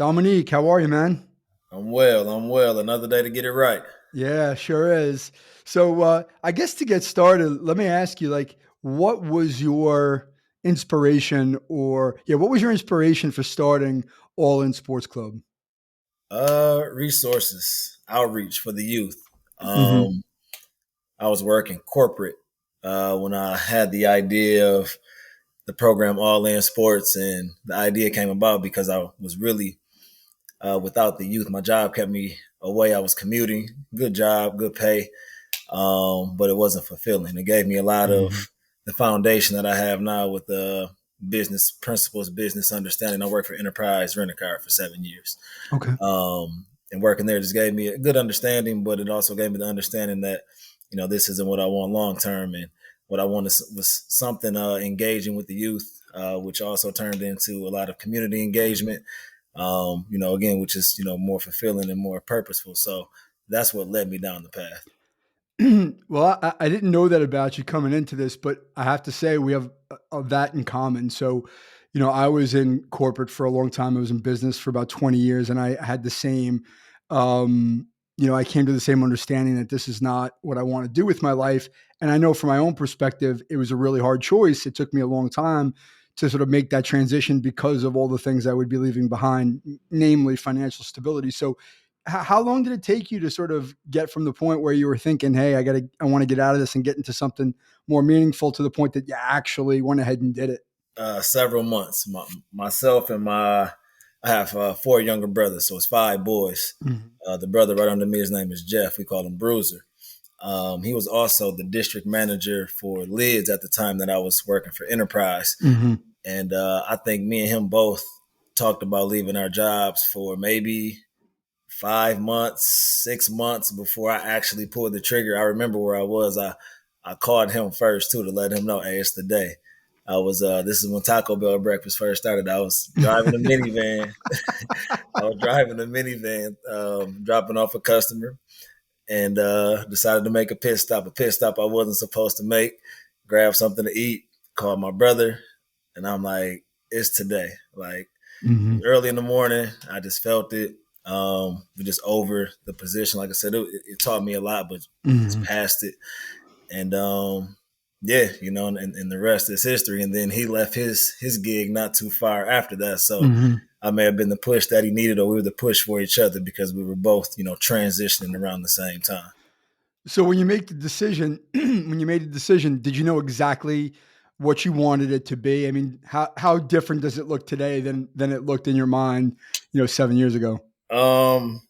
Dominique, how are you, man? I'm well. I'm well. Another day to get it right. Yeah, sure is. So, I guess to get started, let me ask you, what was your inspiration, what was your inspiration for starting All In Sports Club? Resources, outreach for the youth. Hmm. Um, I was working corporate when I had the idea of the program All In Sports, and the idea came about because I was really without the youth. My job kept me away. I was commuting, good job, good pay, but it wasn't fulfilling. It gave me a lot Hmm. of the foundation that I have now with business principles, business understanding. I worked for Enterprise Rent a Car for 7 years. Okay. And working there just gave me a good understanding, but it also gave me the understanding that, this isn't what I want long term. And what I wanted was something engaging with the youth, which also turned into a lot of community engagement, again, which is, more fulfilling and more purposeful. So that's what led me down the path. Well, I didn't know that about you coming into this, but I have to say we have that in common. So, I was in corporate for a long time. I was in business for about 20 years, and I had the same, um, I came to the same understanding that this is not what I want to do with my life. And I know from my own perspective, it was a really hard choice. It took me a long time to sort of make that transition because of all the things I would be leaving behind, namely financial stability. So, how long did it take you to sort of get from the point where you were thinking, "Hey, I want to get out of this and get into something more meaningful," to the point that you actually went ahead and did it? Several months. Myself and I have four younger brothers, so it's five boys. Mhm. The brother right under me, his name is Jeff. We call him Bruiser. He was also the district manager for Lids at the time that I was working for Enterprise. Mhm. And I think me and him both talked about leaving our jobs for maybe 5 months, 6 months before I actually pulled the trigger. I remember where I was. I called him first too to let him know, hey, it's the day. I was this is when Taco Bell breakfast first started. I was driving a minivan. I was driving a minivan, dropping off a customer, and decided to make a pit stop I wasn't supposed to make. Grab something to eat, called my brother, and I'm like, it's today. Like it was Mhm. early in the morning. I just felt it. We just over the position. Like I said, it taught me a lot, but just Mhm. past it. And yeah, and the rest is history. And then he left his gig not too far after that. So Mhm. I may have been the push that he needed, or we were the push for each other because we were both, transitioning around the same time. So when you make the decision, when you made the decision, did you know exactly what you wanted it to be? I mean, how different does it look today than it looked in your mind, 7 years ago? Um,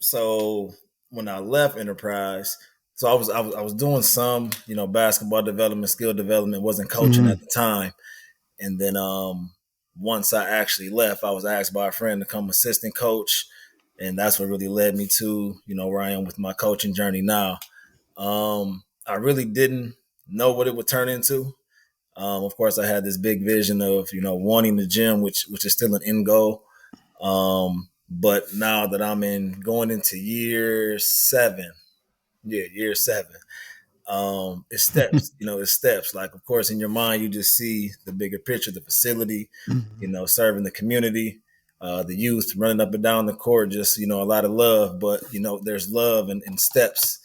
so when I left Enterprise, so I was doing some, basketball development, skill development, wasn't coaching at Mhm. the time. And then once I actually left, I was asked by a friend to come assistant coach. And that's what really led me to, where I am with my coaching journey now. I really didn't know what it would turn into. Of course, I had this big vision of, wanting the gym, which is still an end goal. But now that I'm in going into year seven, yeah, year seven, it's steps, it's steps. Like, of course, in your mind, you just see the bigger picture, the facility, Mhm. serving the community, the youth running up and down the court, just, a lot of love. But, there's love and steps,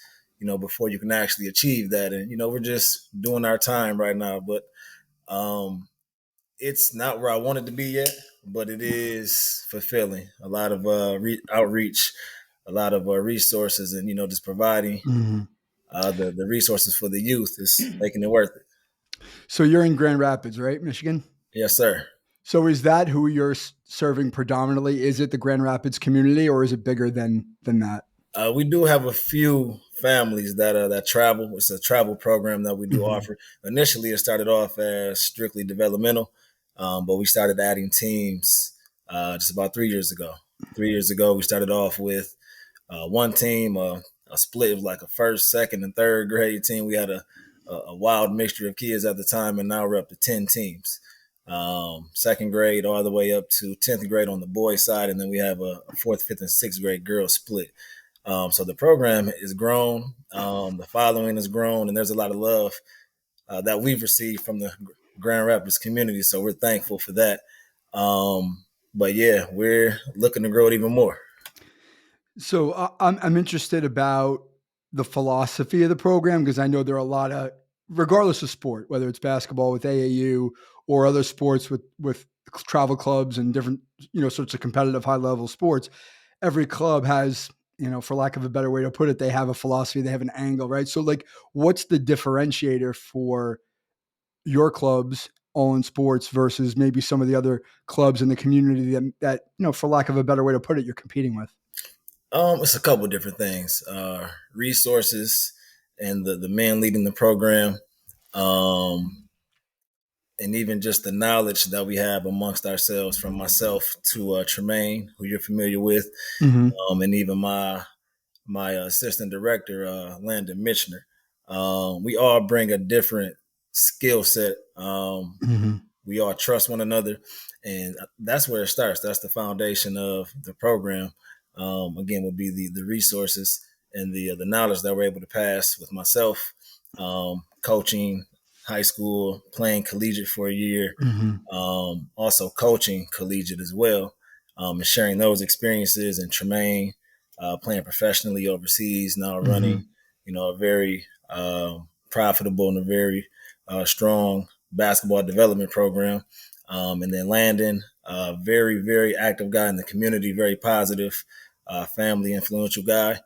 before you can actually achieve that. And, we're just doing our time right now. But um, it's not where I wanted to be yet, but it is fulfilling. A lot of outreach, a lot of resources, and, just providing Mhm. the resources for the youth is making it worth it. So you're in Grand Rapids, right, Michigan? Yes, sir. So is that who you're serving predominantly? Is it the Grand Rapids community, or is it bigger than that? We do have a few families that travel. It's a travel program that we do Mhm. offer. Initially, it started off as strictly developmental, but we started adding teams just about 3 years ago. 3 years ago, we started off with one team, a split of like a first, second, and third grade team. We had a wild mixture of kids at the time, and now we're up to 10 teams. Second grade all the way up to 10th grade on the boys side, and then we have a fourth, fifth, and sixth grade girls split. So the program is grown, the following is grown, and there's a lot of love that we've received from the Grand Rapids community. So we're thankful for that. But yeah, we're looking to grow it even more. So I'm interested about the philosophy of the program because I know there are a lot of, regardless of sport, whether it's basketball with AAU or other sports with travel clubs and different sorts of competitive high level sports. Every club has, for lack of a better way to put it, they have a philosophy, they have an angle, right? So like, what's the differentiator for your clubs all in sports versus maybe some of the other clubs in the community that for lack of a better way to put it, you're competing with? It's a couple different things. Resources and the men leading the program. Um, and even just the knowledge that we have amongst ourselves, from myself to Tremaine, who you're familiar with, Mm-hmm. and even my assistant director, Landon Mitchner. We all bring a different skill set. Mm-hmm. We all trust one another, and that's where it starts. That's the foundation of the program. Again, would be the resources and the knowledge that we're able to pass with myself, coaching high school, playing collegiate for a year, Mm-hmm. also coaching collegiate as well, and sharing those experiences. And Tremaine, playing professionally overseas, now Mm-hmm. running, a very profitable and a very strong basketball development program. And then Landon, very, very active guy in the community, very positive, family influential guy.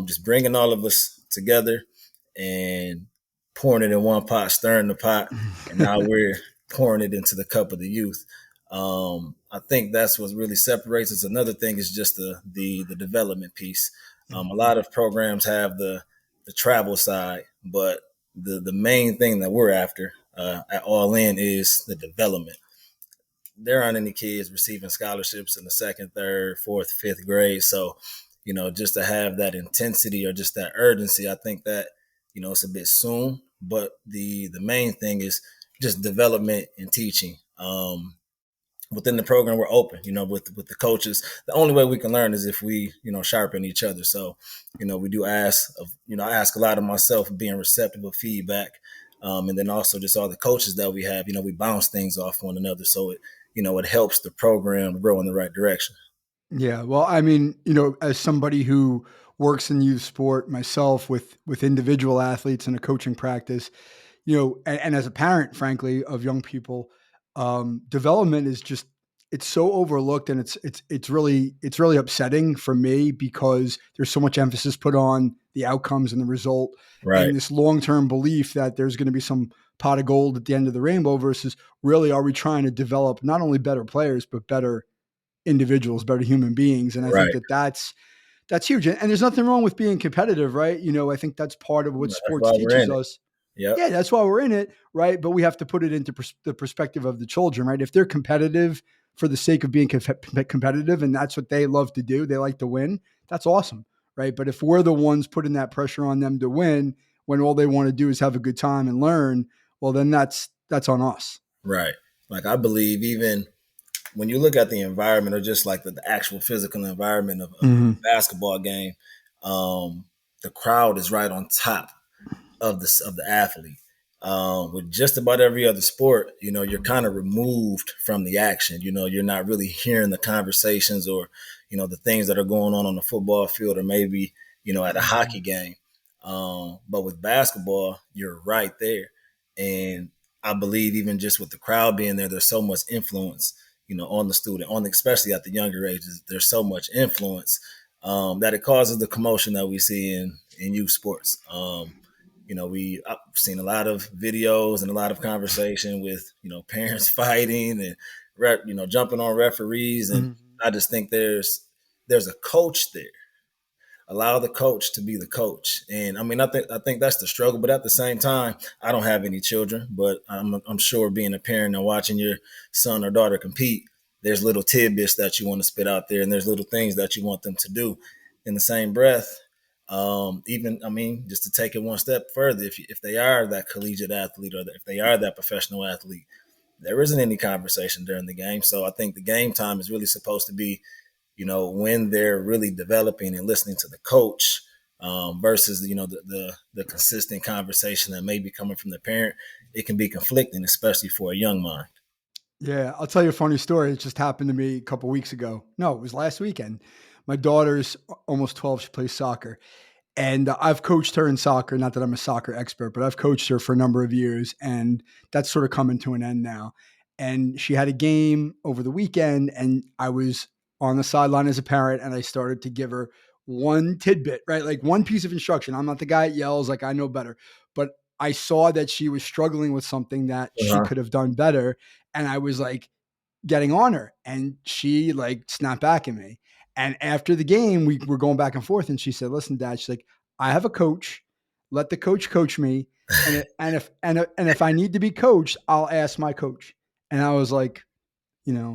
Just bringing all of us together and pouring it in one pot, stirring the pot, and now we're pouring it into the cup of the youth. I think that's what really separates us. Another thing is just the development piece. A lot of programs have the travel side, but the main thing that we're after at All In is the development. There aren't any kids receiving scholarships in the second, third, fourth, fifth grade. So, just to have that intensity or just that urgency, I think that, it's a bit soon. But the main thing is just development and teaching. Within the program, we're open, with the coaches. The only way we can learn is if we, sharpen each other. So, we do ask of, I ask a lot of myself, being receptive of feedback. And then also just all the coaches that we have, we bounce things off one another. So it helps the program grow in the right direction. Yeah, well, I mean, as somebody who works in youth sport myself with individual athletes in a coaching practice, and as a parent, frankly, of young people, development is just it's so overlooked, and it's really upsetting for me because there's so much emphasis put on the outcomes and the result, Right, and this long term belief that there's going to be some pot of gold at the end of the rainbow versus really are we trying to develop not only better players but better individuals, better human beings. And I think right. that's huge. And there's nothing wrong with being competitive, right? I think that's part of what That's sports why we're teaches in it. us. Yep. Yeah, that's why we're in it, right? But we have to put it into the perspective of the children, right? If they're competitive for the sake of being competitive and that's what they love to do, they like to win, that's awesome, right? But if we're the ones putting that pressure on them to win when all they want to do is have a good time and learn, well, then that's on us. Right. Like I believe even when you look at the environment, or just like the actual physical environment of a Hmm. basketball game, um, the crowd is right on top of the athlete. With just about every other sport, you're kind of removed from the action. You're not really hearing the conversations, or the things that are going on the football field, or maybe at a hockey game. But with basketball, you're right there, and I believe even just with the crowd being there, there's so much influence, on the student, especially at the younger ages. There's so much influence that it causes the commotion that we see in youth sports. I've seen a lot of videos and a lot of conversation with parents fighting and jumping on referees, and Hmm. I just think there's a coach there. Allow the coach to be the coach. And I mean, I think that's the struggle. But at the same time, I don't have any children, but I'm sure being a parent and watching your son or daughter compete, there's little tidbits that you want to spit out there, and there's little things that you want them to do. In the same breath, even I mean, just to take it one step further, if they are that collegiate athlete, or if they are that professional athlete, there isn't any conversation during the game. So I think the game time is really supposed to be, when they're really developing and listening to the coach, versus the consistent conversation that may be coming from the parent. It can be conflicting, especially for a young mind. Yeah, I'll tell you a funny story. It just happened to me a couple weeks ago. No, it was last weekend. My daughter's almost 12. She plays soccer. And I've coached her in soccer. Not that I'm a soccer expert, but I've coached her for a number of years. And that's sort of coming to an end now. And she had a game over the weekend. And I was on the sideline as a parent. And I started to give her one tidbit, right? Like one piece of instruction. I'm not the guy that yells, like I know better. But I saw that she was struggling with something that she Uh-huh. could have done better. And I was like, getting on her, and she like snapped back at me. And after the game, we were going back and forth, and she said, "Listen, Dad," she's like, "I have a coach. Let the coach coach me, and if I need to be coached, I'll ask my coach." And I was like,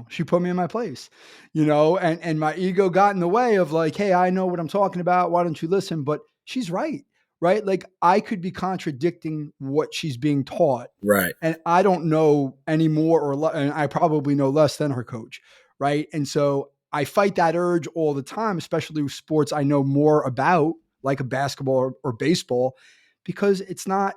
she put me in my place, and my ego got in the way of like, "Hey, I know what I'm talking about. Why don't you listen?" But she's right, right? Like I could be contradicting what she's being taught, Right. and I don't know any more and I probably know less than her coach, right? And so I fight that urge all the time, especially with sports I know more about, like a basketball or baseball, because it's not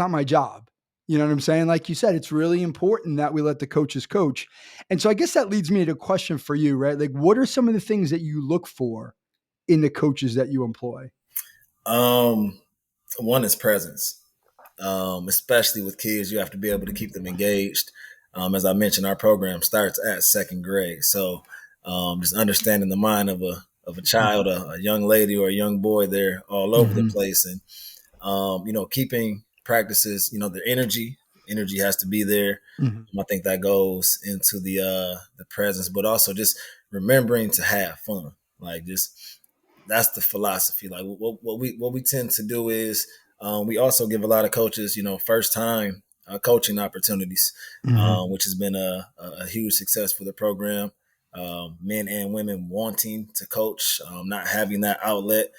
my job. You know what I'm saying? Like you said, it's really important that we let the coaches coach. And so I guess that leads me to a question for you, right? Like, what are some of the things that you look for in the coaches that you employ? Um, One is presence. Especially with kids, you have to be able to keep them engaged. As I mentioned, our program starts at second grade, so just understanding the mind of a child, Mhm. a young lady or a young boy, they're all over the Mhm. place, and keeping practices, their energy has to be there. Mhm. I think that goes into the presence, but also just remembering to have fun. Like just that's the philosophy. Like what we tend to do is we also give a lot of coaches, first time coaching opportunities, Mhm. which has been a huge success for the program. Men and women wanting to coach, not having that outlet,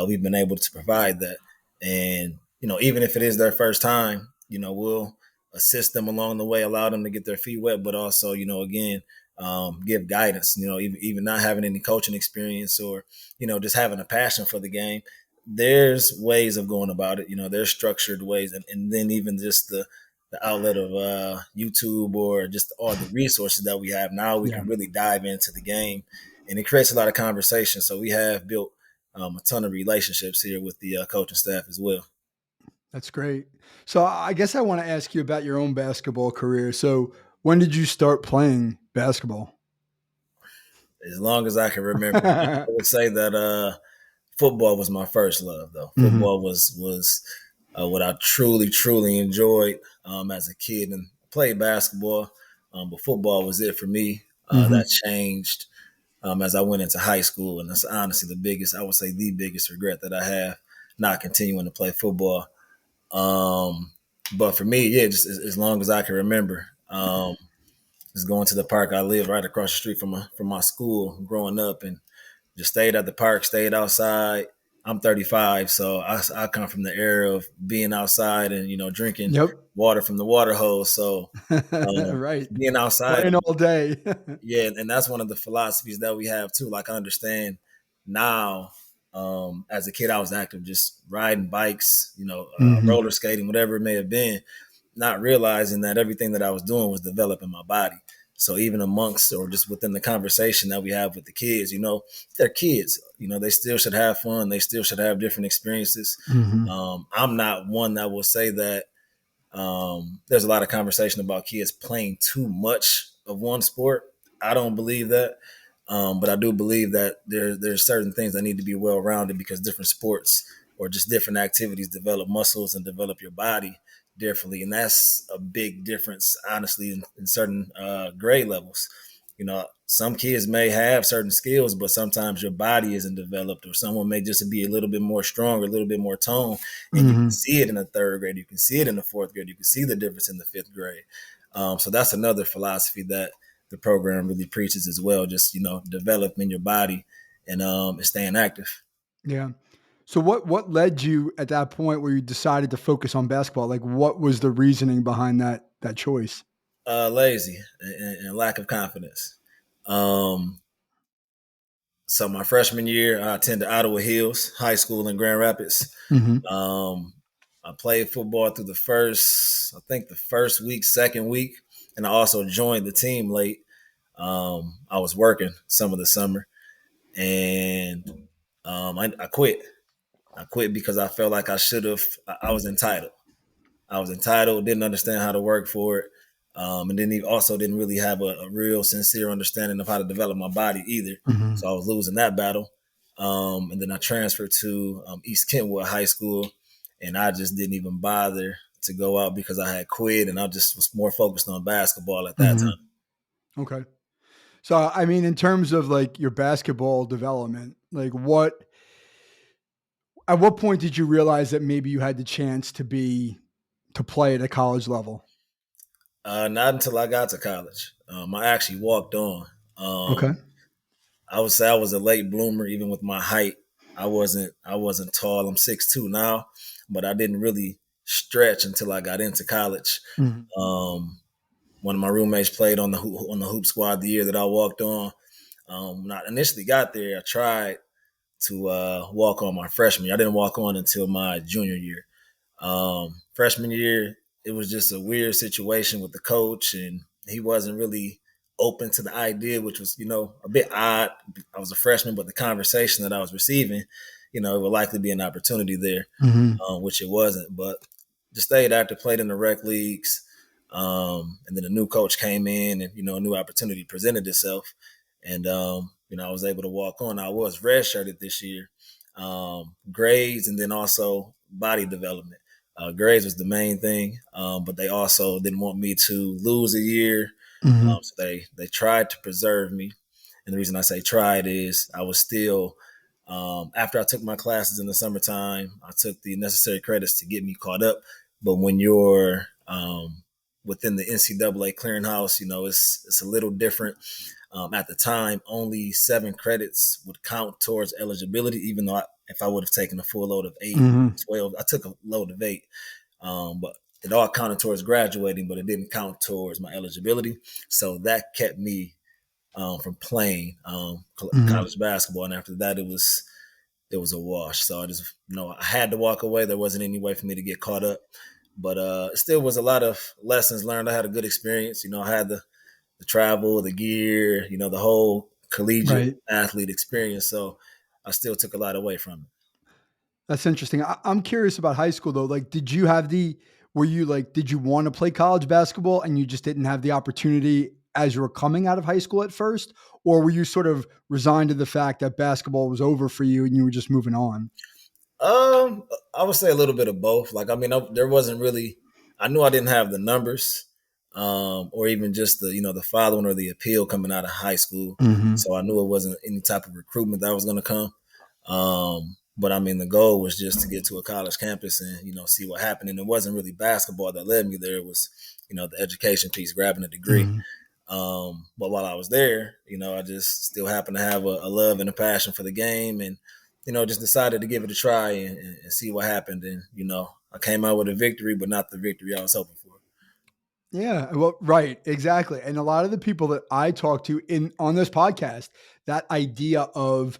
we've been able to provide that. And even if it is their first time, we'll assist them along the way, allow them to get their feet wet, but also, again, give guidance. Even not having any coaching experience or just having a passion for the game. There's ways of going about it. There's structured ways, and then even just the outlet of YouTube or just all the resources that we have now, we Yeah, can really dive into the game, and it creates a lot of conversation. So we have built a ton of relationships here with the coaching staff as well. that's great. So I guess I want to ask you about your own basketball career. So when did you start playing basketball? As long as I can remember, I would say that football was my first love, though. Mhm. Football was what I truly enjoyed as a kid, and played basketball, but football was it for me. That Mhm. changed as I went into high school, and that's honestly I would say, the biggest regret that I have, not continuing to play football. Um, but for me, yeah, just as long as I can remember. Just going to the park. I live right across the street from my school growing up, and just stayed at the park, stayed outside. I'm 35, so I come from the era of being outside and drinking Yep. water from the water hose. So Right. being outside, Playing all day. yeah, and that's one of the philosophies that we have too. Like I understand now. As a kid, I was active, just riding bikes, Mhm. roller skating, whatever it may have been, not realizing that everything that I was doing was developing my body. So even amongst or just within the conversation that we have with the kids, they're kids. They still should have fun. They still should have different experiences. Mhm. I'm not one that will say that there's a lot of conversation about kids playing too much of one sport. I don't believe that. But I do believe that there's certain things that need to be well rounded, because different sports or just different activities develop muscles and develop your body differently, and that's a big difference, honestly, in certain grade levels. Some kids may have certain skills, but sometimes your body isn't developed, or someone may just be a little bit more strong, or a little bit more toned, and you can Mhm. see it in the third grade, you can see it in the fourth grade, you can see the difference in the fifth grade. So that's another philosophy that the program really preaches as well. Just developing your body and staying active. Yeah. So what led you at that point where you decided to focus on basketball? Like what was the reasoning behind that choice? Lazy and lack of confidence. Um, so my freshman year, I attended Ottawa Hills High School in Grand Rapids. Mhm. Um, I played football through I think the first week, second week. and I also joined the team late. I was working some of the summer, and I quit. I quit because I felt like I should have. I was entitled. I was entitled, didn't understand how to work for it, and then also didn't really have a real sincere understanding of how to develop my body either. Mhm. So I was losing that battle. And then I transferred to East Kentwood High School, and I just didn't even bother to go out because I had quit, and I just was more focused on basketball at that Mhm. time. Okay. So, I mean, in terms of like your basketball development, like at what point did you realize that maybe you had the chance to play at a college level? Not until I got to college. I actually walked on. Okay. I would say I was a late bloomer, even with my height. I wasn't tall. I'm 6'2" now, but I didn't really stretch until I got into college. Mhm. Um, One of my roommates played on the hoop squad the year that I walked on. When I initially got there, I tried to walk on my freshman year. I didn't walk on until my junior year. Freshman year, it was just a weird situation with the coach, and he wasn't really open to the idea, which was, a bit odd. I was a freshman, but the conversation that I was receiving, it would likely be an opportunity there, Mhm. which it wasn't. But just stayed after, played in the rec leagues, and then a new coach came in, and a new opportunity presented itself, and I was able to walk on. I was redshirted this year, grades, and then also body development. Grades was the main thing, but they also didn't want me to lose a year, Mhm. so they tried to preserve me. And the reason I say tried is I was still after I took my classes in the summertime, I took the necessary credits to get me caught up. But when you're within the NCAA clearinghouse, it's a little different. At the time, only 7 credits would count towards eligibility, even though if I would have taken a full load of 8, Mhm. 12, I took a load of 8. But it all counted towards graduating, but it didn't count towards my eligibility. So that kept me from playing Mhm. college basketball. And after that, it was a wash. So I just, I had to walk away. There wasn't any way for me to get caught up. But it still was a lot of lessons learned. I had a good experience. I had the travel, the gear, the whole collegiate Right. athlete experience. So I still took a lot away from it. That's interesting. I'm curious about high school though. Like, were you like, did you want to play college basketball and you just didn't have the opportunity as you were coming out of high school at first? Or were you sort of resigned to the fact that basketball was over for you and you were just moving on? Um, I would say a little bit of both. Like, I mean, there wasn't really. I knew I didn't have the numbers, or even just the following or the appeal coming out of high school. Mhm. So I knew it wasn't any type of recruitment that was going to come. But I mean, the goal was just to get to a college campus and see what happened. And it wasn't really basketball that led me there. It was the education piece, grabbing a degree. Mhm. But while I was there, I just still happened to have a love and a passion for the game, and just decided to give it a try and see what happened. And I came out with a victory, but not the victory I was hoping for. Yeah, well, right, exactly. And a lot of the people that I talk to in on this podcast, that idea of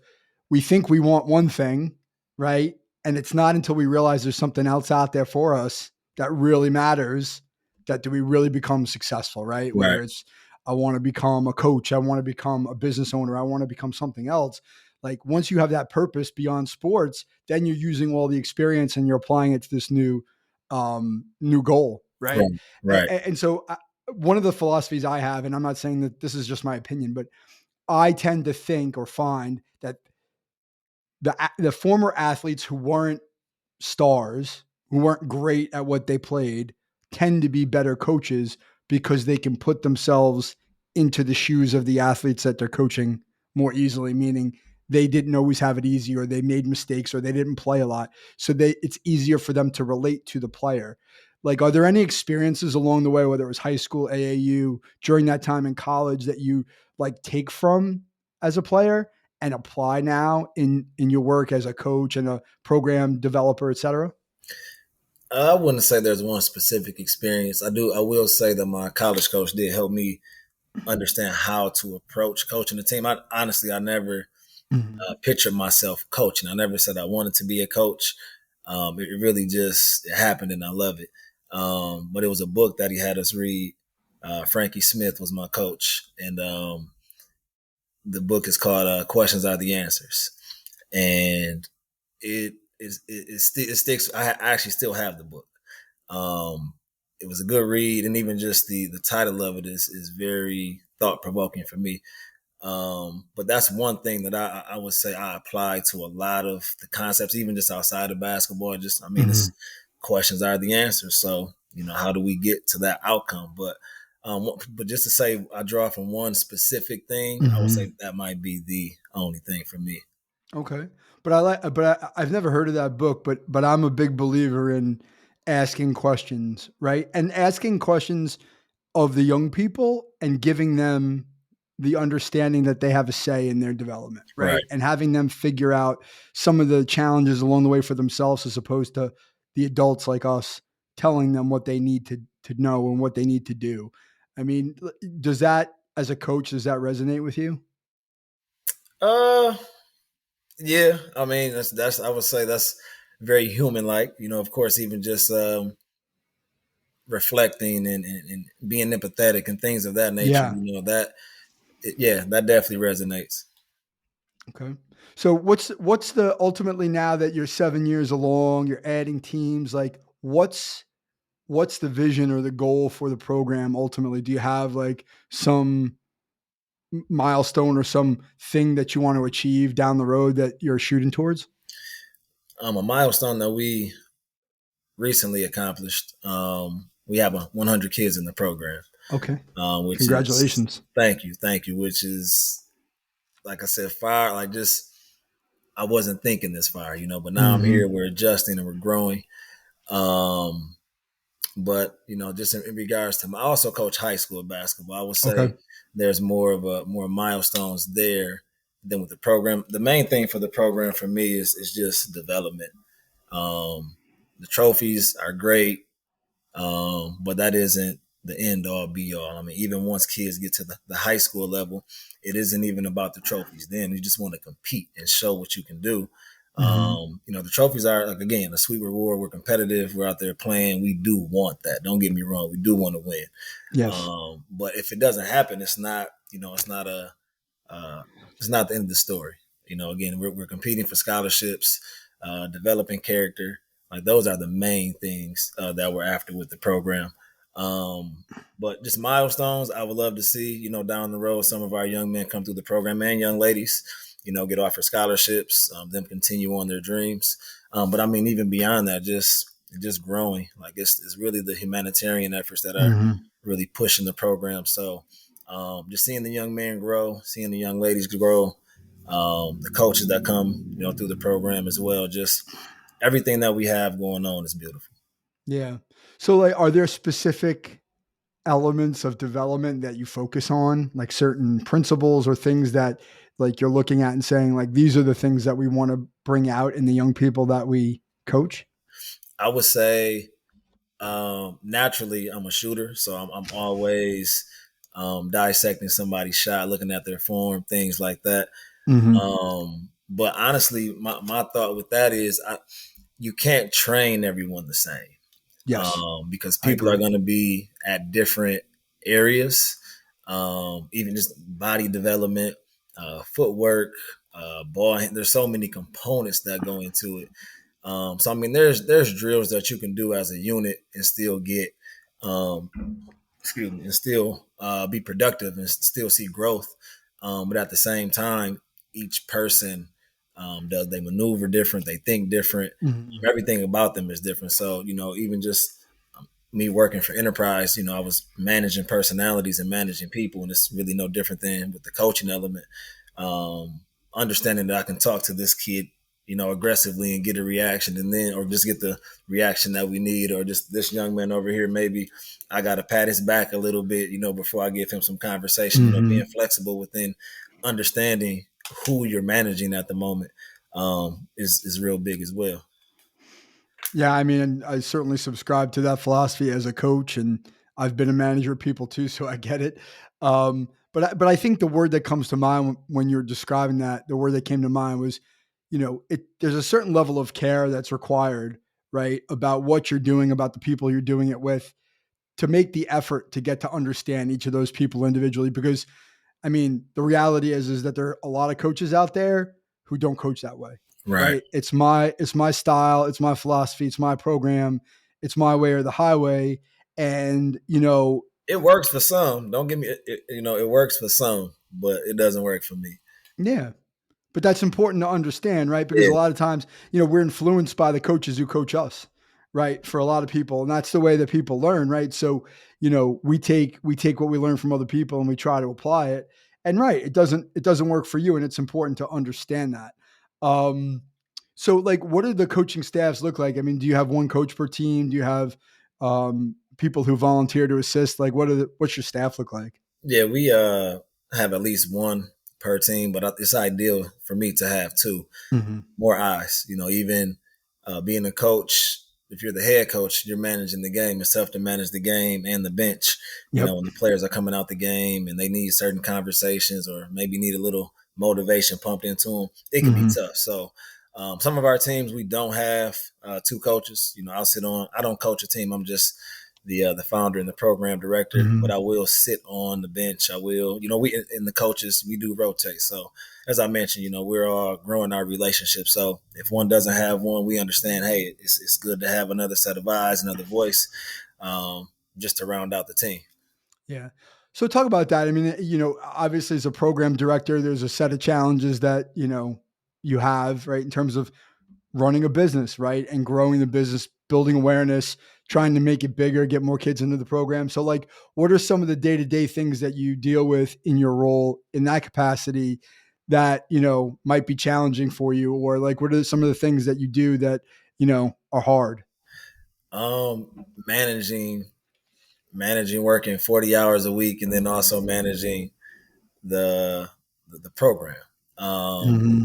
we think we want one thing, right? And it's not until we realize there's something else out there for us that really matters that do we really become successful, right? Right, Whether it's I want to become a coach, I want to become a business owner, I want to become something else. Like once you have that purpose beyond sports, then you're using all the experience and you're applying it to this new goal, right? right, right, And so one of the philosophies I have, and I'm not saying that this is just my opinion, but I tend to think or find that the former athletes who weren't stars, who weren't great at what they played, tend to be better coaches because they can put themselves into the shoes of the athletes that they're coaching more easily, meaning they didn't always have it easy or they made mistakes or they didn't play a lot. So it's easier for them to relate to the player. Like, are there any experiences along the way, whether it was high school, AAU, during that time in college that you like take from as a player and apply now in your work as a coach and a program developer, et cetera? I wouldn't say there's one specific experience. I will say that my college coach did help me understand how to approach coaching the team. I never Mhm. pictured myself coaching. I never said I wanted to be a coach. It really just it happened, and I love it. But it was a book that he had us read. Frankie Smith was my coach, and the book is called "Questions Are the Answers," and it sticks. I actually still have the book. Um, it was a good read, and even just the title of it is very thought provoking for me. But that's one thing that I would say I apply to a lot of the concepts, even just outside of basketball. Just I mean, Hmm. it's questions are the answers. So how do we get to that outcome? But just to say, I draw from one specific thing. I would say Hmm. that might be the only thing for me. Okay. I've never heard of that book, but I'm a big believer in asking questions, right? And asking questions of the young people and giving them the understanding that they have a say in their development, Right. right? And having them figure out some of the challenges along the way for themselves as opposed to the adults like us telling them what they need to know and what they need to do. I mean, does that as a coach, does that resonate with you? Uh, yeah. I mean, that's I would say that's very human like. Of course, even just reflecting and being empathetic and things of that nature. Yeah. Yeah, that definitely resonates. Okay. So what's the ultimately now that you're 7 years along, you're adding teams, like what's the vision or the goal for the program ultimately? Do you have like some milestone or some thing that you want to achieve down the road that you're shooting towards? A milestone that we recently accomplished. We have 100 kids in the program, Okay. which is Congratulations. thank you, which is like I said, fire. Like just I wasn't thinking this far, but now I'm here. Mhm. We're adjusting and we're growing. Um, but just in regards to, I also coach high school basketball. I would Okay. say there's more milestones there than with the program. The main thing for the program for me is just development. Um, the trophies are great. But that isn't the end all be all. I mean, even once kids get to the high school level, it isn't even about the trophies. Then you just want to compete and show what you can do. Mhm. The trophies are like again a sweet reward. We're competitive. We're out there playing. We do want that. Don't get me wrong. We do want to win. Yes. But if it doesn't happen, it's not. Uh, it's not the end of the story. Again, we're competing for scholarships, developing character. Like those are the main things that we're after with the program. Um, but just milestones, I would love to see. Down the road, some of our young men come through the program and young ladies. Get offered scholarships, them continue on their dreams. But I mean, even beyond that, just growing. Like it's really the humanitarian efforts that are Mhm. really pushing the program. So just seeing the young men grow, seeing the young ladies grow, the coaches that come, through the program as well. Just everything that we have going on is beautiful. Yeah. So like are there specific elements of development that you focus on, like certain principles or things that like you're looking at and saying like these are the things that we want to bring out in the young people that we coach? I would say naturally I'm a shooter, so I'm always dissecting somebody's shot, looking at their form, things like that. Mhm. But honestly, my thought with that is you can't train everyone the same. Yes, Because I people are agree. going to be at different areas, even just body development, footwork, ball. There's so many components that go into it. So I mean, there's drills that you can do as a unit and still get, um, excuse me, and still be productive and still see growth. But at the same time, each person does they maneuver different, they think different. Mhm. Everything about them is different. So even just me working for enterprise, I was managing personalities and managing people, and it's really no different than with the coaching element. um, Understanding that I can talk to this kid, aggressively and get a reaction, and then or just get the reaction that we need, or just this young man over here, maybe I got to pat his back a little bit, before I give him some conversation. Being Mhm. flexible within understanding who you're managing at the moment is real big as well. Yeah, I mean, I certainly subscribe to that philosophy as a coach, and I've been a manager of people too, so I get it. But I think the word that comes to mind when you're describing that, the word that came to mind was, there's a certain level of care that's required, right, about what you're doing, about the people you're doing it with, to make the effort to get to understand each of those people individually. Because I mean, the reality is that there are a lot of coaches out there who don't coach that way, Right. right? It's my style, it's my philosophy, it's my program, it's my way or the highway. And It works for some. Don't get me. It works for some, but it doesn't work for me. yeah, but that's important to understand, right? Because a Yeah. lot of times, we're influenced by the coaches who coach us, right? For a lot of people, and that's the way that people learn, right? So, we take what we learn from other people and we try to apply it. And right, it doesn't work for you, and it's important to understand that. Um, so, like, what do the coaching staffs look like? I mean, do you have one coach per team? Do you have people who volunteer to assist? Like, what's your staff look like? Yeah, we have at least one per team, but it's ideal for me to have two. Hmm. More eyes. Even being a coach, if you're the head coach, you're managing the game. It's tough to manage the game and the bench. Yep. When the players are coming out the game and they need certain conversations or maybe need a little motivation pumped into them, it can be Hmm. tough. So, some of our teams we don't have two coaches. I'll sit on. I don't coach a team. I'm just the founder and the program director, but I Hmm. will sit on the bench. I will. We in the coaches we do rotate. So as I mentioned, we're all growing our relationship. So if one doesn't have one, we understand, hey, it's good to have another set of eyes, another voice, um, just to round out the team. Yeah. So talk about that. I mean, obviously as a program director, there's a set of challenges that, you have, right, in terms of running a business, right, and growing the business, building awareness, trying to make it bigger, get more kids into the program. So like, what are some of the day-to-day things that you deal with in your role in that capacity that, might be challenging for you? Or like, what are some of the things that you do that, are hard? Managing working 40 hours a week and then also managing the the program. Um, Hmm.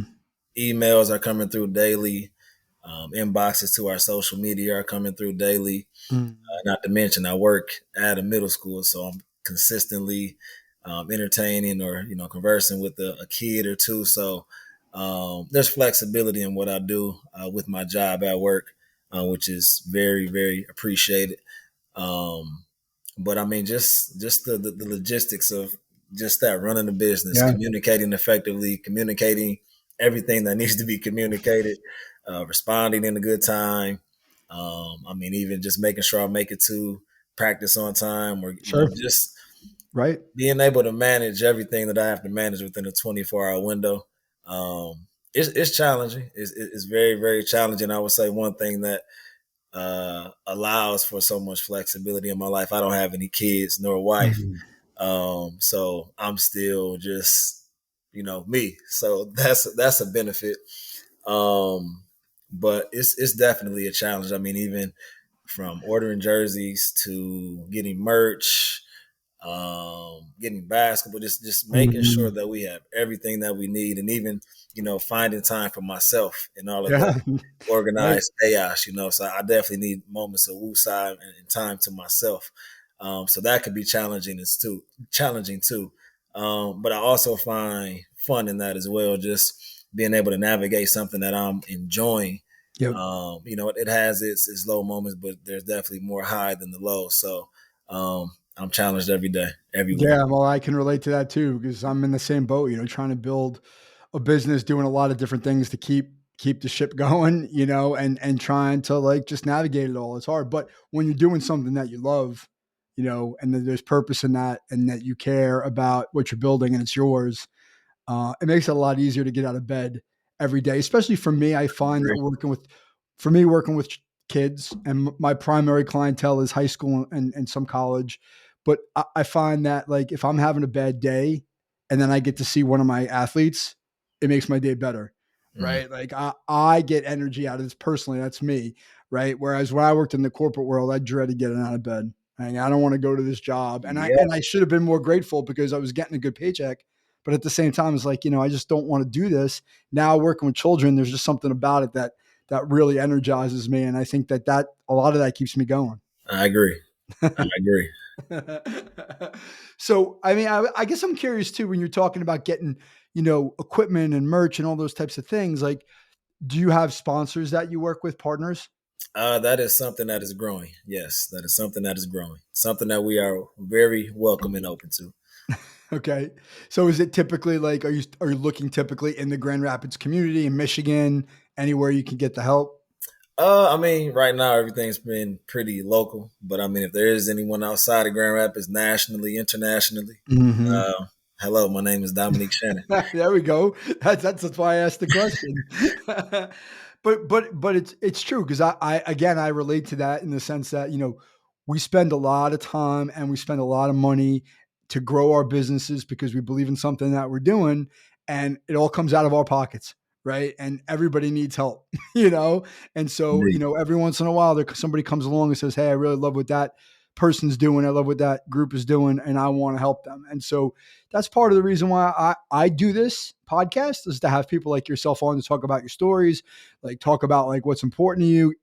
Emails are coming through daily. Inboxes to our social media are coming through daily. Not to mention, I work at a middle school, so I'm consistently entertaining or conversing with a kid or two. So there's flexibility in what I do with my job at work, which is very very appreciated. Um, but I mean, just the logistics of just that running the business, Yeah, communicating effectively, communicating everything that needs to be communicated, responding in a good time. I mean, even just making sure I make it to practice on time, or sure. just Right. being able to manage everything that I have to manage within a 24-hour window. It's challenging. It's very very challenging. I would say one thing that allows for so much flexibility in my life. I don't have any kids nor a wife, Mhm. so I'm still just me. So that's a benefit. Um, but it's definitely a challenge. I mean, even from ordering jerseys to getting merch, getting basketball, just making sure Mhm. that we have everything that we need, and even finding time for myself in all of the Yeah. Right. organized chaos. So I definitely need moments of woosah and time to myself. So that could be challenging too. But I also find fun in that as well. Just being able to navigate something that I'm enjoying. Yep. It has its low moments, but there's definitely more high than the low. So I'm challenged every day, every week. Yeah, well, I can relate to that too because I'm in the same boat, trying to build a business, doing a lot of different things to keep the ship going, and trying to like just navigate it all. It's hard, but when you're doing something that you love, and that there's purpose in that, and that you care about what you're building and it's yours, it makes it a lot easier to get out of bed every day. Especially for me, I find that working with kids, and my primary clientele is high school and some college. But I find that like if I'm having a bad day, and then I get to see one of my athletes, it makes my day better. Mm. Right. Like I get energy out of this personally. That's me. Right. Whereas when I worked in the corporate world, I dreaded getting out of bed. I don't want to go to this job. And I Yeah, and I should have been more grateful because I was getting a good paycheck. But at the same time, it's like, I just don't want to do this. Now working with children, there's just something about it that really energizes me. And I think that a lot of that keeps me going. I agree. I agree. So, I mean, I guess I'm curious too, when you're talking about getting, equipment and merch and all those types of things, like, do you have sponsors that you work with, partners? That is something that is growing. Yes, that is something that is growing. Something that we are very welcome and open to. Okay. So is it typically like are you looking typically in the Grand Rapids community in Michigan, anywhere you can get the help? I mean, right now everything's been pretty local, but I mean, if there is anyone outside of Grand Rapids, nationally, internationally, Mhm. uh, hello, my name is Dominic Shannon. There we go. That's why I asked the question. But it's true because I again I relate to that in the sense that we spend a lot of time and we spend a lot of money to grow our businesses because we believe in something that we're doing, and it all comes out of our pockets, right? And everybody needs help, And so Indeed. every once in a while, somebody comes along and says, "Hey, I really love what that person's doing. I love what that group is doing, and I want to help them." And so that's part of the reason why I do this podcast is to have people like yourself on to talk about your stories, like talk about like what's important to you.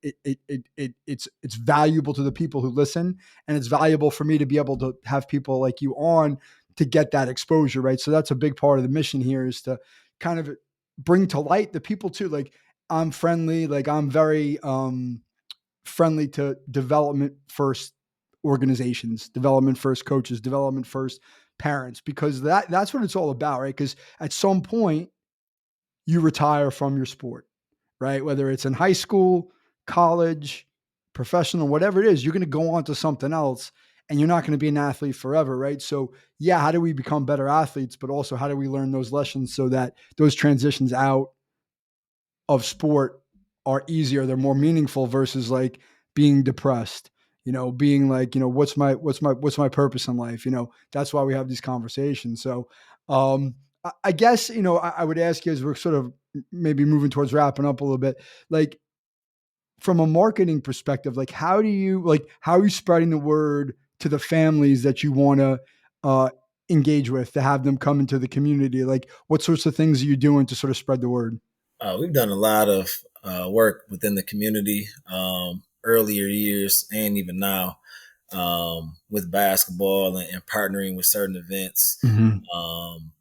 It's valuable to the people who listen, and it's valuable for me to be able to have people like you on to get that exposure, right? So that's a big part of the mission here is to kind of bring to light the people too. Like I'm friendly, like I'm very friendly to development first organizations, development first coaches, development first parents, because that's what it's all about, right? Because at some point you retire from your sport, right? Whether it's in high school, college, professional, whatever it is, you're going to go on to something else and you're not going to be an athlete forever, right? So, yeah, how do we become better athletes, but also how do we learn those lessons so that those transitions out of sport are easier, they're more meaningful versus like being depressed, being like, what's my purpose in life? That's why we have these conversations. So I guess, I would ask you as we're sort of maybe moving towards wrapping up a little bit, like from a marketing perspective, like how are you spreading the word to the families that you want to engage with to have them come into the community? Like what sorts of things are you doing to sort of spread the word? We've done a lot of work within the community, earlier years and even now, with basketball and partnering with certain events, Mhm.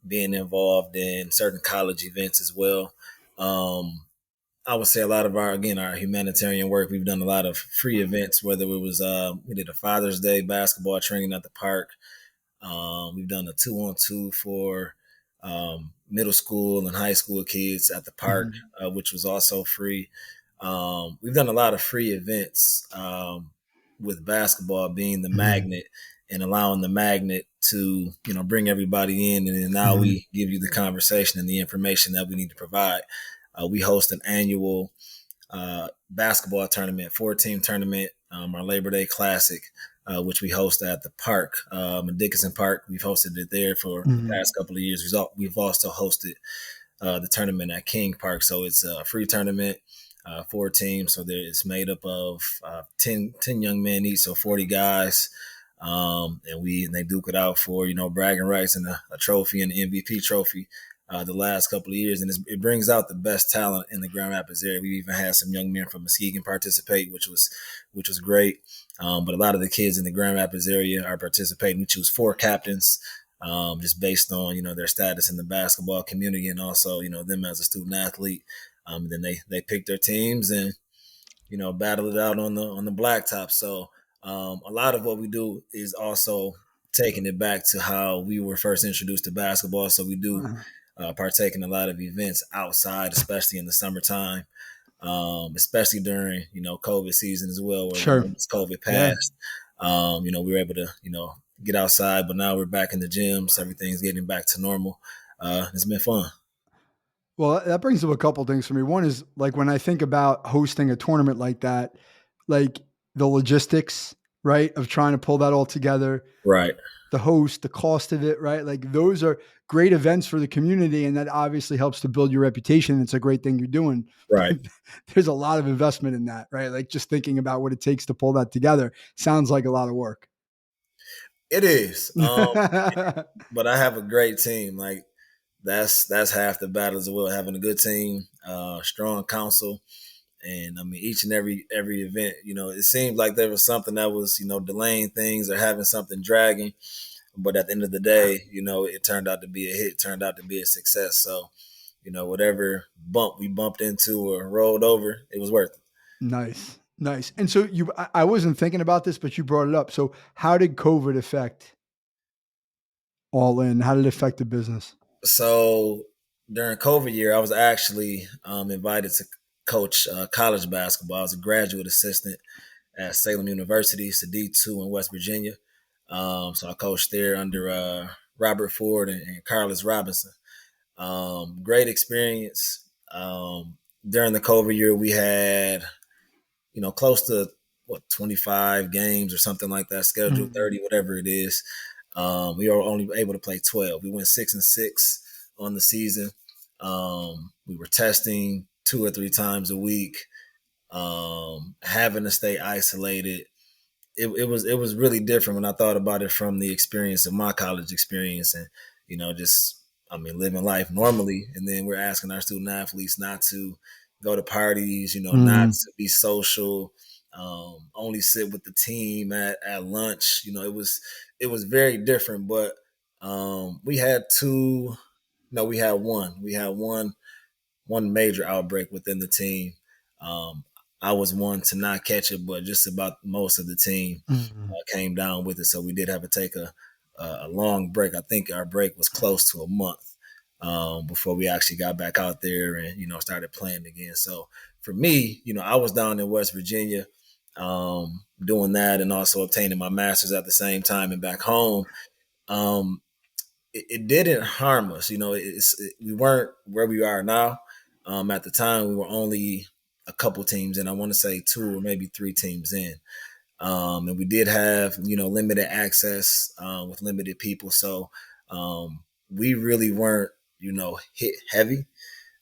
being involved in certain college events as well. Um, I would say a lot of our humanitarian work. We've done a lot of free events, whether it was we did a Father's Day basketball training at the park. We've done a 2-on-2 for middle school and high school kids at the park, Mhm. which was also free. We've done a lot of free events, with basketball being the Mhm. magnet and allowing the magnet to bring everybody in, and then now Mhm. we give you the conversation and the information that we need to provide. We host an annual basketball tournament, 4-team tournament, our Labor Day Classic, which we host at the park, in Dickinson Park. We've hosted it there for the Mhm. past couple of years. We've also hosted the tournament at King Park. So it's a free tournament, 4 teams. So it's made up of 10 young men each, so 40 guys. And they duke it out for, bragging rights and a trophy and the MVP trophy. The last couple of years, and it brings out the best talent in the Grand Rapids area. We even had some young men from Muskegon participate, which was great. But a lot of the kids in the Grand Rapids area are participating. We choose 4 captains, just based on their status in the basketball community, and also them as a student athlete. Then they pick their teams and battle it out on the blacktop. So a lot of what we do is also taking it back to how we were first introduced to basketball. So we do Uh-huh. partake in a lot of events outside, especially in the summertime, especially during COVID season as well, where Sure. once COVID Yeah. passed, we were able to get outside, but now we're back in the gyms. Everything's getting back to normal. It's been fun. Well, that brings up a couple things for me. One is like when I think about hosting a tournament like that, like the logistics, right, of trying to pull that all together, Right, the host, the cost of it, right? Like those are great events for the community, and that obviously helps to build your reputation. It's a great thing you're doing. right. But there's a lot of investment in that, right? Like just thinking about what it takes to pull that together sounds like a lot of work. It is. But I have a great team. Like that's half the battle as well. Having a good team, strong council, and I mean each and every event. It seemed like there was something that was delaying things or having something dragging. But at the end of the day, it turned out to be a hit. Turned out to be a success. So whatever bump we bumped into or rolled over, it was worth it. Nice. Nice. And so I wasn't thinking about this, but you brought it up. So how did COVID affect All In? How did it affect the business? So during COVID year, I was actually invited to coach college basketball. I was a graduate assistant at Salem University, it's a D2 in West Virginia. So I coached there under Robert Ford and Carlos Robinson. Great experience. During the COVID year, we had close to 25 games or something like that, scheduled Mhm. 30, whatever it is. We were only able to play 12. We went 6-6 on the season. We were testing 2 or 3 times a week, having to stay isolated. It was really different when I thought about it from the experience of my college experience, and just living life normally, and then we're asking our student athletes not to go to parties, not Mhm. to be social, only sit with the team at lunch. It was very different, but we had two. No, we had one major outbreak within the team. Um, I was one to not catch it, but just about most of the team Mhm. came down with it. So we did have to take a long break. I think our break was close to a month before we actually got back out there and started playing again. So for me, I was down in West Virginia doing that and also obtaining my master's at the same time and back home. Um, it didn't harm us. We weren't where we are now. At the time, we were only a couple teams in. I want to say 2 or maybe 3 teams in, and we did have limited access with limited people. So we really weren't hit heavy.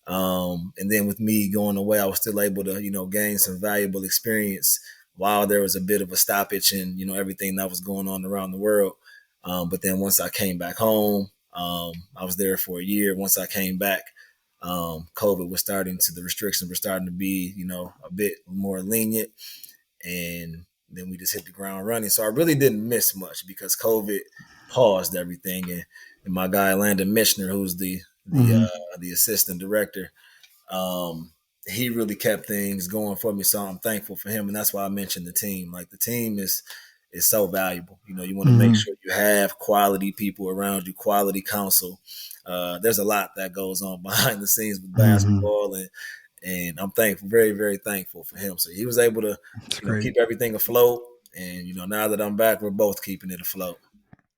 And then with me going away, I was still able to gain some valuable experience while there was a bit of a stoppage in everything that was going on around the world. But then once I came back home, I was there for a year. Once I came back, COVID was the restrictions were starting to be a bit more lenient, and then we just hit the ground running. So I really didn't miss much because COVID paused everything, and my guy Landon Michener, who's Mhm. the assistant director, he really kept things going for me. So I'm thankful for him, and that's why I mentioned the team. Like the team is so valuable. You want to make Mhm. sure you have quality people around you, quality counsel. There's a lot that goes on behind the scenes with Mhm. basketball, and I'm thankful, very very thankful for him. So he was able to That's great. keep everything afloat, and now that I'm back, we're both keeping it afloat.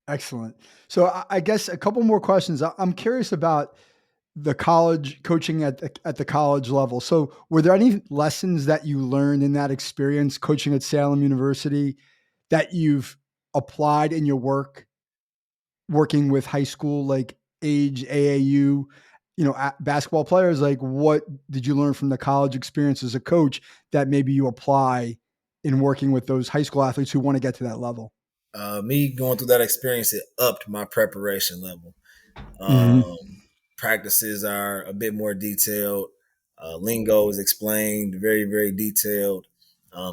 Excellent. So I guess a couple more questions. I'm curious about the college coaching at the college level. So were there any lessons that you learned in that experience coaching at Salem University that you've applied in your working with high school like age AAU, basketball players? Like what did you learn from the college experience as a coach that maybe you apply in working with those high school athletes who want to get to that level? Me going through that experience, it upped my preparation level. Mhm. Um, Practices are a bit more detailed. Lingo is explained very, very detailed.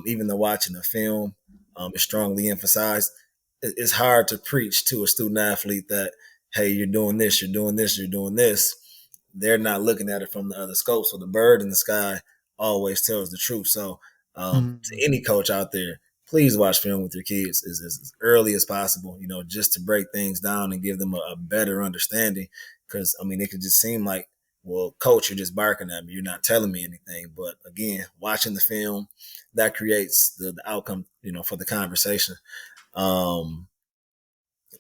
Even the watching the film is strongly emphasized. It's hard to preach to a student athlete that, hey, you're doing this, you're doing this, you're doing this. They're not looking at it from the other scope. So the bird in the sky always tells the truth. So to Mhm. any coach out there, please watch film with your kids as early as possible, just to break things down and give them a better understanding. Because, it could just seem like, well, coach, you're just barking at me. You're not telling me anything. But again, watching the film, that creates the outcome, for the conversation. Um,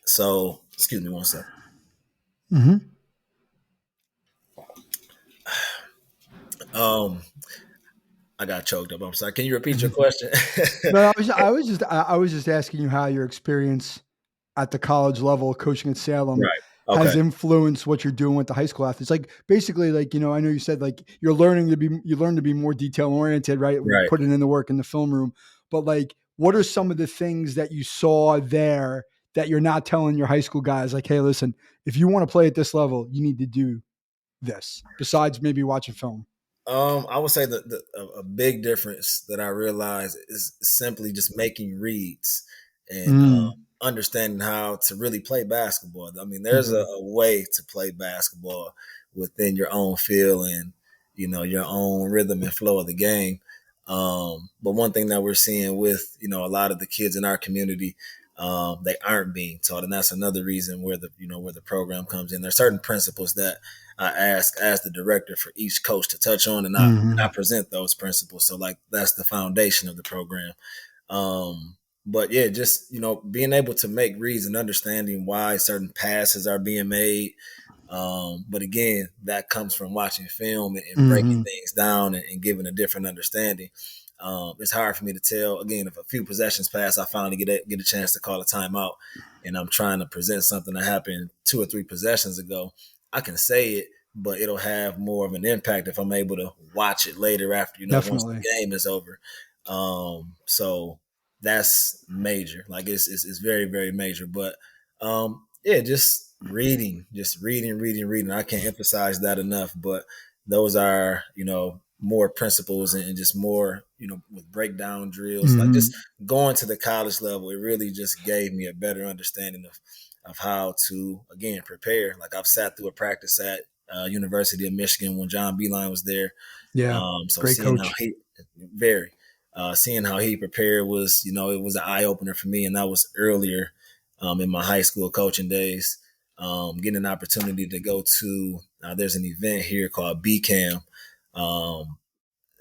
so, excuse me one second. Mhm. Um, I got choked up. I'm sorry. Can you repeat your Mhm. question? No, I was just asking you how your experience at the college level coaching at Salem Right. has Okay. influenced what you're doing with the high school athletes. Like basically, like I know you said like you learn to be more detail oriented, right? Right. Putting in the work in the film room, but like, what are some of the things that you saw there that you're not telling your high school guys? Like, hey, listen, if you want to play at this level, you need to do this. Besides maybe watching film. I would say that a big difference that I realize is simply just making reads and Mm. understanding how to really play basketball. There's a, Mhm. a way to play basketball within your own feel and your own rhythm and flow of the game. But one thing that we're seeing with, a lot of the kids in our community, they aren't being taught, and that's another reason where the program comes in. There's certain principles that I ask as the director for each coach to touch on, and I Hmm. present those principles. So like that's the foundation of the program. But yeah, just being able to make reads and understanding why certain passes are being made. But again, that comes from watching film and breaking Hmm. things down and giving a different understanding. It's hard for me to tell. Again, if a few possessions pass, I finally get a chance to call a timeout, and I'm trying to present something that happened 2 or 3 possessions ago. I can say it, but it'll have more of an impact if I'm able to watch it later after once the Definitely. game is over. So that's major. Like it's very very major. But yeah, just reading. I can't emphasize that enough. But those are more principles and just more with breakdown drills. Like just Hmm. going to the college level, it really just gave me a better understanding of how to again prepare. Like I've sat through a practice at University of Michigan when John Beeline was there. Yeah. So Great seeing how coach. he very seeing how he prepared was it was an eye opener for me, and that was earlier in my high school coaching days. Getting an opportunity to go to there's an event here called BCAM, um,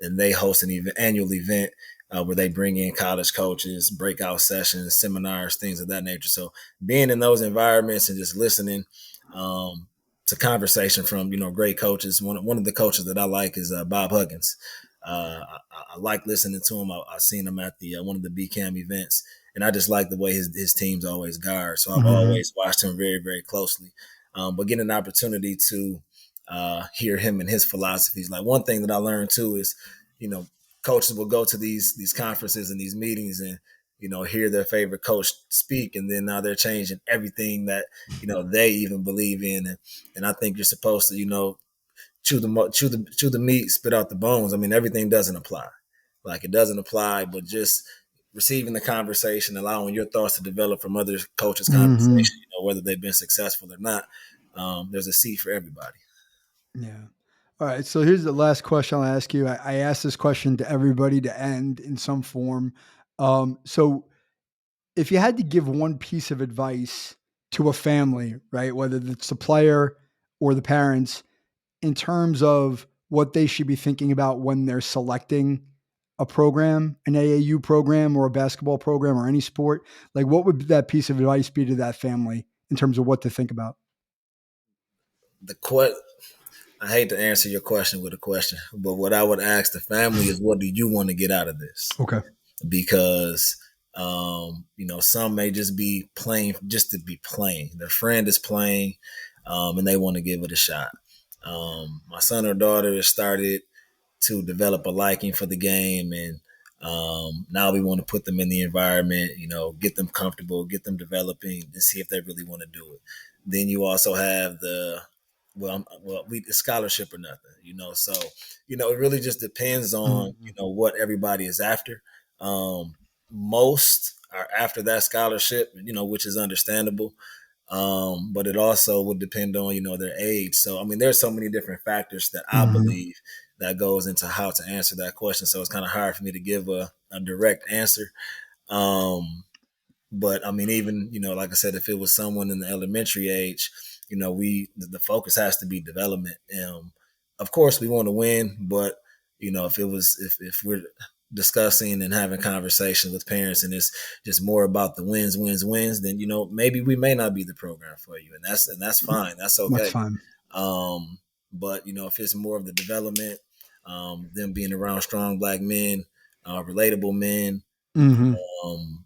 and they host an annual event where they bring in college coaches, breakout sessions, seminars, things of that nature. So being in those environments and just listening um, to conversation from great coaches. One of the coaches that I like is Bob Huggins. I like listening to him. I've seen him at the one of the BCAM events, and I just like the way his teams always guard. So I've Hmm. always watched him very very closely. But getting an opportunity to hear him and his philosophies. Like one thing that I learned too is, you know, coaches will go to these conferences and these meetings and hear their favorite coach speak, and then now they're changing everything that they even believe in, and I think you're supposed to chew the meat, spit out the bones. I mean, everything doesn't apply. Like it doesn't apply, but just receiving the conversation, allowing your thoughts to develop from other coaches' Hmm. conversation, whether they've been successful or not. There's a seat for everybody. Yeah. All right. So here's the last question I'll ask you. I asked this question to everybody to end in some form. So if you had to give one piece of advice to a family, right, whether it's the player or the parents, in terms of what they should be thinking about when they're selecting a program, an AAU program or a basketball program or any sport, like what would that piece of advice be to that family in terms of what to think about? The que- I hate to answer your question with a question, but what I would ask the family is, what do you want to get out of this? Okay. Because some may just be playing just to be playing. Their friend is playing, and they want to give it a shot. My son or daughter has started to develop a liking for the game, and now we want to put them in the environment, get them comfortable, get them developing, and see if they really want to do it. Then you also have the scholarship or nothing, So it really just depends on Mhm. what everybody is after. Most are after that scholarship, which is understandable. But it also would depend on their age. So I mean, there's so many different factors that I Mhm. believe that goes into how to answer that question. So it's kind of hard for me to give a direct answer. Um, but I mean, even like I said, if it was someone in the elementary age, we the focus has to be development. Of course, we want to win, but if we're discussing and having conversations with parents, and it's just more about the wins, then maybe we may not be the program for you, and that's fine. That's That's okay. fine. Um, but if it's more of the development, them being around strong black men, relatable men. Mhm. Um,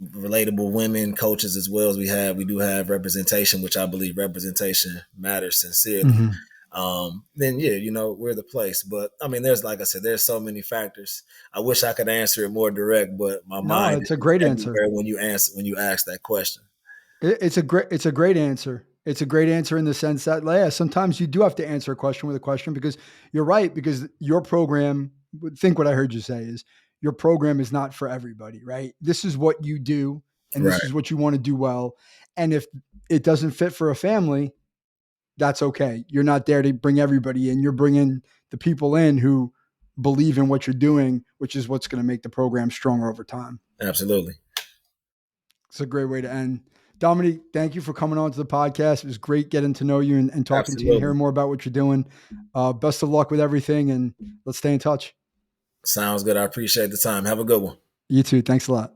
Relatable women coaches as well as we do have representation, which I believe representation matters sincerely. Mhm. Then yeah, we're the place. But I mean, there's like I said, there's so many factors. I wish I could answer it more direct, but my No, mind it's a is great answer. everywhere when you ask that question. It's a great answer. It's a great answer in the sense that, yeah, sometimes you do have to answer a question with a question because you're right, because your program, think what I heard you say is your program is not for everybody, right? This is what you do and Right. this is what you want to do well. And if it doesn't fit for a family, that's okay. You're not there to bring everybody in. You're bringing the people in who believe in what you're doing, which is what's going to make the program stronger over time. Absolutely. It's a great way to end. Dominic, thank you for coming on to the podcast. It was great getting to know you and talking to you and hearing more about what you're doing. Best of luck with everything, and let's stay in touch. Sounds good. I appreciate the time. Have a good one. You too. Thanks a lot.